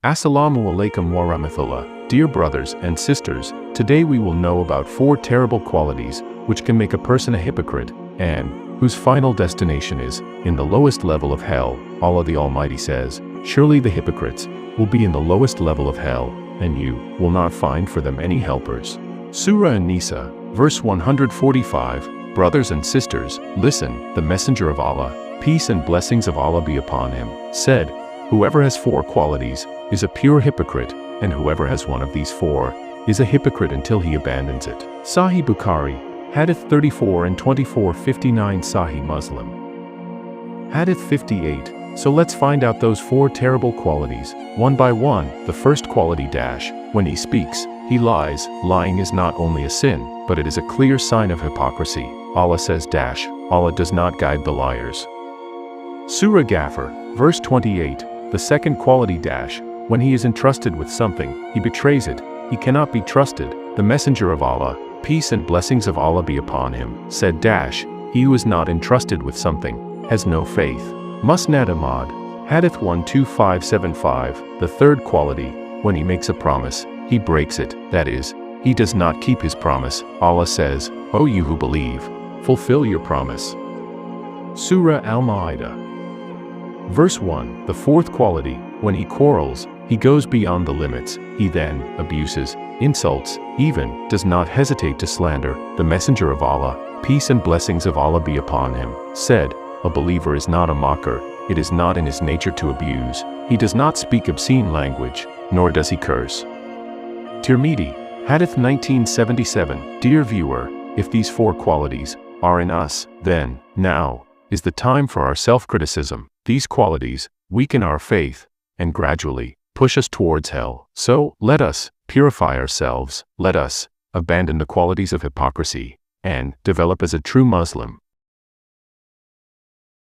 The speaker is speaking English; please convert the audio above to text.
Assalamu alaikum wa rahmatullah. Dear brothers and sisters, today we will know about 4 terrible qualities which can make a person a hypocrite and whose final destination is in the lowest level of hell. Allah the Almighty says, surely the hypocrites will be in the lowest level of hell, and you will not find for them any helpers. Surah An-Nisa, verse 145. Brothers and sisters, listen, the Messenger of Allah, peace and blessings of Allah be upon him, said, whoever has 4 qualities is a pure hypocrite, and whoever has one of these 4 is a hypocrite until he abandons it. Sahih Bukhari, Hadith 34 and 2459. Sahih Muslim. Hadith 58. So let's find out those 4 terrible qualities, one by one. The first quality when he speaks, he lies. Lying is not only a sin, but it is a clear sign of hypocrisy. Allah says Allah does not guide the liars. Surah Ghafir, verse 28. The second quality when he is entrusted with something, he betrays it. He cannot be trusted. The Messenger of Allah, peace and blessings of Allah be upon him, said he who is not entrusted with something has no faith. Musnad Ahmad, Hadith 12575. The third quality, when he makes a promise, he breaks it, that is, he does not keep his promise. Allah says, O you who believe, fulfill your promise. Surah Al-Ma'idah, verse 1. The fourth quality, when he quarrels, he goes beyond the limits. He then abuses, insults, even does not hesitate to slander. The Messenger of Allah, peace and blessings of Allah be upon him, said, a believer is not a mocker. It is not in his nature to abuse. He does not speak obscene language, nor does he curse. Tirmidhi, Hadith 1977. Dear viewer, if these 4 qualities are in us, then now is the time for our self-criticism. These qualities weaken our faith and gradually push us towards hell. So, let us purify ourselves. Let us abandon the qualities of hypocrisy and develop as a true Muslim.